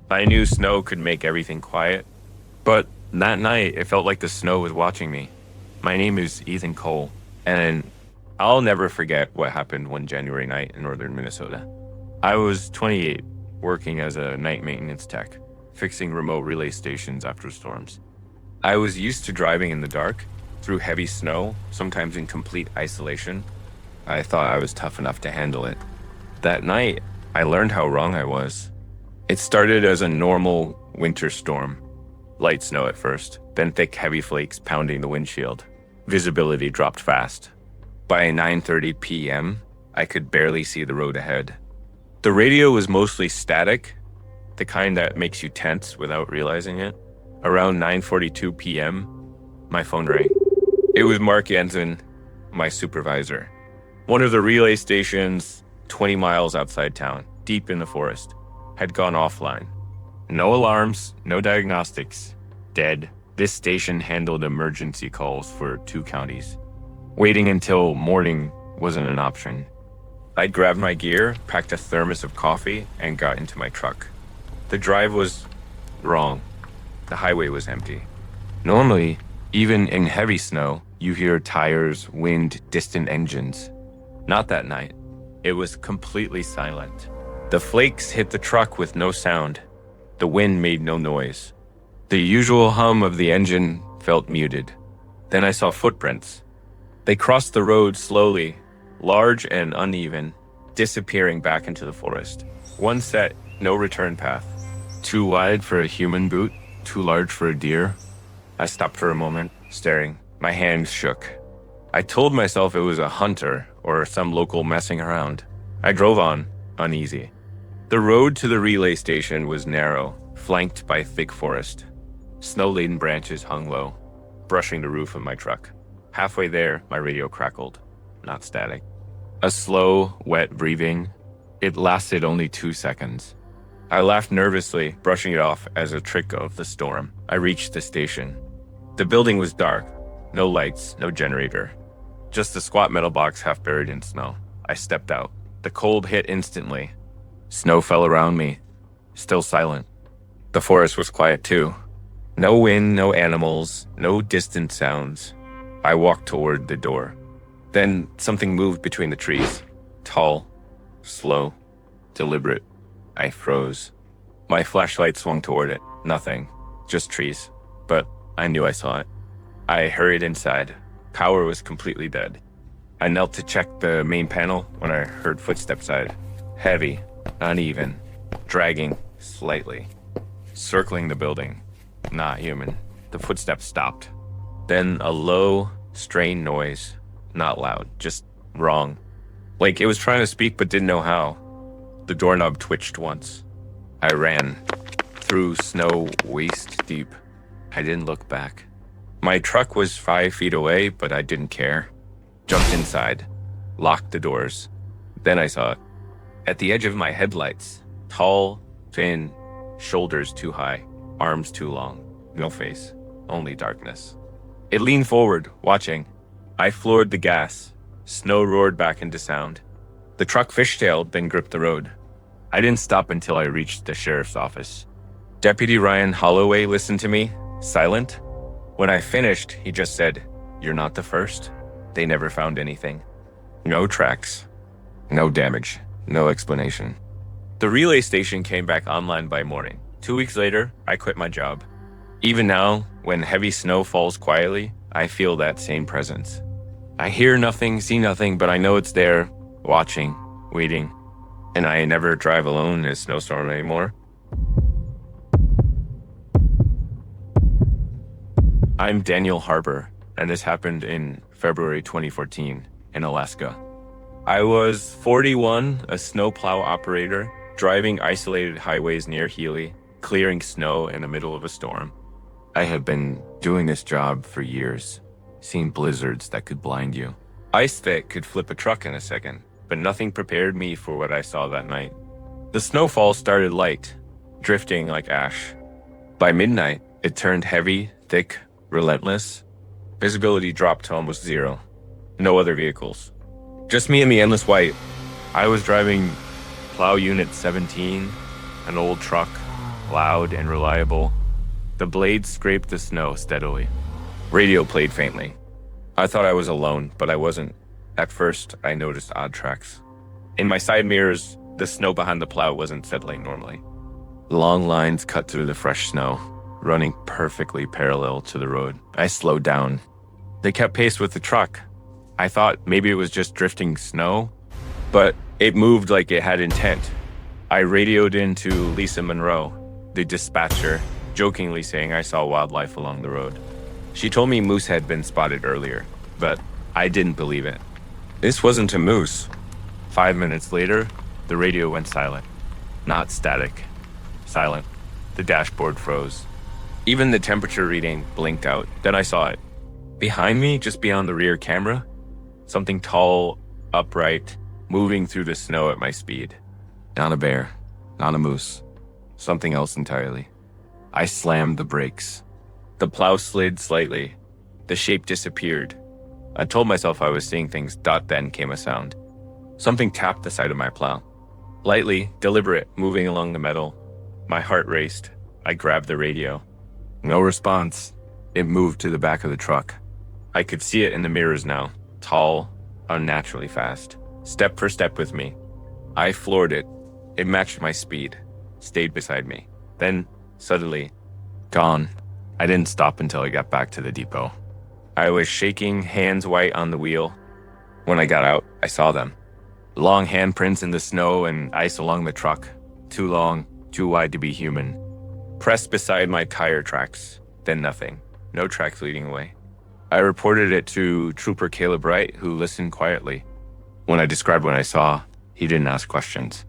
I knew snow could make everything quiet, but that night it felt like the snow was watching me. My name is Ethan Cole, and I'll never forget what happened one January night in northern Minnesota. I was 28, working as a night maintenance tech, fixing remote relay stations after storms. I was used to driving in the dark, through heavy snow, sometimes in complete isolation. I thought I was tough enough to handle it. That night, I learned how wrong I was. It started as a normal winter storm. Light snow at first, then thick heavy flakes pounding the windshield. Visibility dropped fast. By 9:30 p.m., I could barely see the road ahead. The radio was mostly static, the kind that makes you tense without realizing it. Around 9:42 p.m., my phone rang. It was Mark Jensen, my supervisor. One of the relay stations, 20 miles outside town, deep in the forest, had gone offline. No alarms, no diagnostics. Dead. This station handled emergency calls for 2 counties. Waiting until morning wasn't an option. I grabbed my gear, packed a thermos of coffee, and got into my truck. The drive was wrong. The highway was empty. Normally, even in heavy snow, you hear tires, wind, distant engines. Not that night. It was completely silent. The flakes hit the truck with no sound. The wind made no noise. The usual hum of the engine felt muted. Then I saw footprints. They crossed the road slowly, large and uneven, disappearing back into the forest. One set, no return path. Too wide for a human boot, too large for a deer. I stopped for a moment, staring. My hands shook. I told myself it was a hunter or some local messing around. I drove on, uneasy. The road to the relay station was narrow, flanked by thick forest. Snow-laden branches hung low, brushing the roof of my truck. Halfway there, my radio crackled, not static. A slow, wet breathing. It lasted only 2 seconds. I laughed nervously, brushing it off as a trick of the storm. I reached the station. The building was dark. No lights, no generator. Just a squat metal box half buried in snow. I stepped out. The cold hit instantly. Snow fell around me, still silent. The forest was quiet too. No wind, no animals, no distant sounds. I walked toward the door. Then something moved between the trees. Tall, slow, deliberate. I froze. My flashlight swung toward it. Nothing, just trees. But I knew I saw it. I hurried inside. Power was completely dead. I knelt to check the main panel when I heard footsteps outside. Heavy, uneven, dragging slightly. Circling the building. Not human. The footsteps stopped. Then a low, strained noise. Not loud, just wrong. Like it was trying to speak but didn't know how. The doorknob twitched once. I ran. Through snow waist deep. I didn't look back. My truck was 5 feet away, but I didn't care. Jumped inside. Locked the doors. Then I saw it. At the edge of my headlights. Tall, thin, shoulders too high, arms too long. No face, only darkness. It leaned forward, watching. I floored the gas. Snow roared back into sound. The truck fishtailed, then gripped the road. I didn't stop until I reached the sheriff's office. Deputy Ryan Holloway listened to me, silent. When I finished, he just said, "You're not the first." They never found anything. No tracks. No damage. No explanation. The relay station came back online by morning. 2 weeks later, I quit my job. Even now, when heavy snow falls quietly, I feel that same presence. I hear nothing, see nothing, but I know it's there, watching, waiting. And I never drive alone in a snowstorm anymore. I'm Daniel Harper, and this happened in February 2014 in Alaska. I was 41, a snowplow operator, driving isolated highways near Healy, clearing snow in the middle of a storm. I have been doing this job for years, seen blizzards that could blind you. Ice that could flip a truck in a second, but nothing prepared me for what I saw that night. The snowfall started light, drifting like ash. By midnight, it turned heavy, thick, relentless. Visibility dropped to almost zero. No other vehicles. Just me and the endless white. I was driving plow unit 17, an old truck. loud and reliable. The blades scraped the snow steadily. Radio played faintly. I thought I was alone, but I wasn't. At first, I noticed odd tracks. In my side mirrors, the snow behind the plow wasn't settling normally. Long lines cut through the fresh snow, running perfectly parallel to the road. I slowed down. They kept pace with the truck. I thought maybe it was just drifting snow, but it moved like it had intent. I radioed into Lisa Monroe, the dispatcher, jokingly saying I saw wildlife along the road. She told me moose had been spotted earlier, but I didn't believe it. This wasn't a moose. 5 minutes later, the radio went silent. Not static. Silent. The dashboard froze. Even the temperature reading blinked out. Then I saw it. Behind me, just beyond the rear camera, something tall, upright, moving through the snow at my speed. Not a bear, not a moose, something else entirely. I slammed the brakes. The plow slid slightly. The shape disappeared. I told myself I was seeing things. Then came a sound. Something tapped the side of my plow. Lightly, deliberate, moving along the metal. My heart raced. I grabbed the radio. No response. It moved to the back of the truck. I could see it in the mirrors now. Tall, unnaturally fast. Step for step with me. I floored it. It matched my speed. Stayed beside me. Then, suddenly, gone. I didn't stop until I got back to the depot. I was shaking, hands white on the wheel. When I got out, I saw them. Long handprints in the snow and ice along the truck. Too long, too wide to be human. Pressed beside my tire tracks. Then nothing. No tracks leading away. I reported it to Trooper Caleb Wright, who listened quietly. When I described what I saw, he didn't ask questions.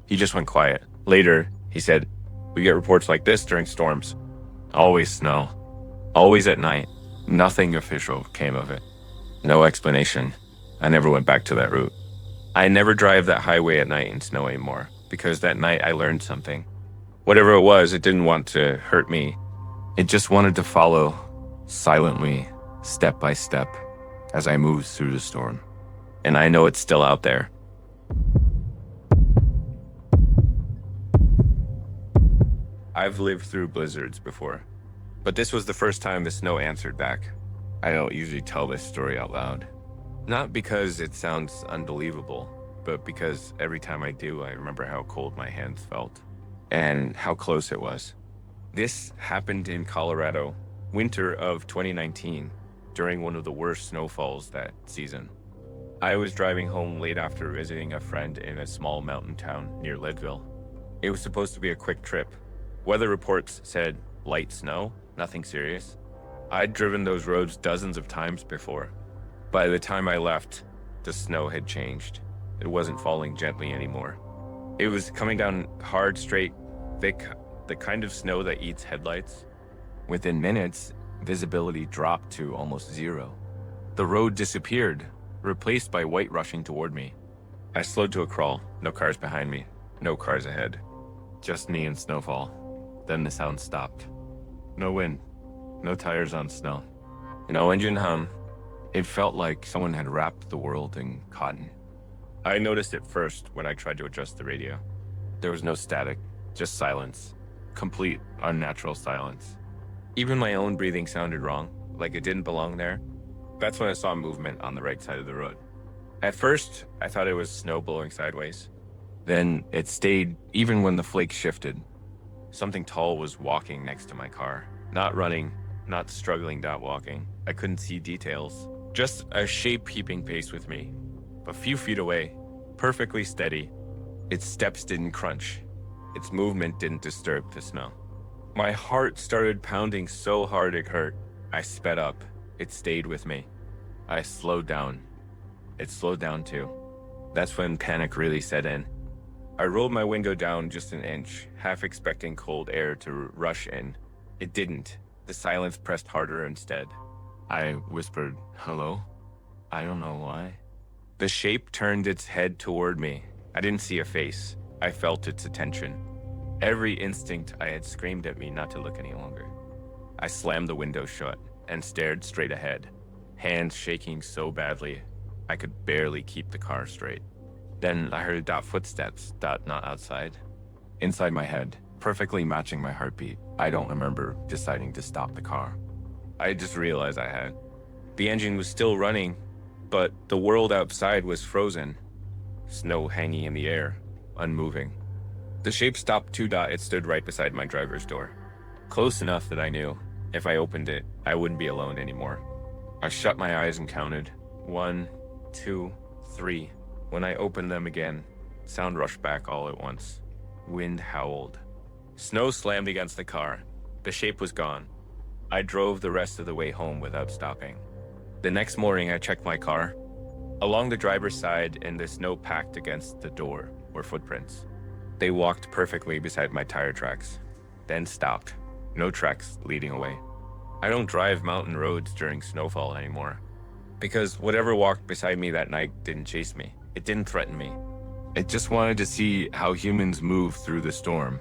He just went quiet. Later, he said, "We get reports like this during storms. Always snow. Always at night. Nothing official came of it. No explanation. I never went back to that route. I never drive that highway at night in snow anymore, because that night I learned something. Whatever it was, it didn't want to hurt me. It just wanted to follow, silently, step by step, as I moved through the storm. And I know it's still out there." I've lived through blizzards before, but this was the first time the snow answered back. I don't usually tell this story out loud. Not because it sounds unbelievable, but because every time I do, I remember how cold my hands felt and how close it was. This happened in Colorado, winter of 2019, during one of the worst snowfalls that season. I was driving home late after visiting a friend in a small mountain town near Leadville. It was supposed to be a quick trip. Weather reports said light snow, nothing serious. I'd driven those roads dozens of times before. By the time I left, the snow had changed. It wasn't falling gently anymore. It was coming down hard, straight, thick, the kind of snow that eats headlights. Within minutes, visibility dropped to almost zero. The road disappeared, replaced by white rushing toward me. I slowed to a crawl. No cars behind me. No cars ahead. Just me and snowfall. Then the sound stopped. No wind. No tires on snow. No engine hum. It felt like someone had wrapped the world in cotton. I noticed it first when I tried to adjust the radio. There was no static, just silence. Complete, unnatural silence. Even my own breathing sounded wrong, like it didn't belong there. That's when I saw movement on the right side of the road. At first, I thought it was snow blowing sideways. Then it stayed even when the flakes shifted. Something tall was walking next to my car. Not running, not struggling, not walking. I couldn't see details. Just a shape keeping pace with me. A few feet away, perfectly steady. Its steps didn't crunch. Its movement didn't disturb the snow. My heart started pounding so hard it hurt. I sped up. It stayed with me. I slowed down. It slowed down too. That's when panic really set in. I rolled my window down just an inch, half expecting cold air to rush in. It didn't. The silence pressed harder instead. I whispered, "Hello?" I don't know why. The shape turned its head toward me. I didn't see a face. I felt its attention. Every instinct I had screamed at me not to look any longer. I slammed the window shut and stared straight ahead, hands shaking so badly I could barely keep the car straight. Then I heard footsteps, not outside. Inside my head, perfectly matching my heartbeat. I don't remember deciding to stop the car. I just realized I had. The engine was still running, but the world outside was frozen. Snow hanging in the air, unmoving. The shape stopped too. It stood right beside my driver's door. Close enough that I knew if I opened it, I wouldn't be alone anymore. I shut my eyes and counted. 1, 2, 3. When I opened them again, sound rushed back all at once. Wind howled. Snow slammed against the car. The shape was gone. I drove the rest of the way home without stopping. The next morning, I checked my car. Along the driver's side and the snow packed against the door were footprints. They walked perfectly beside my tire tracks, then stopped. No tracks leading away. I don't drive mountain roads during snowfall anymore, because whatever walked beside me that night didn't chase me. It didn't threaten me. It just wanted to see how humans move through the storm.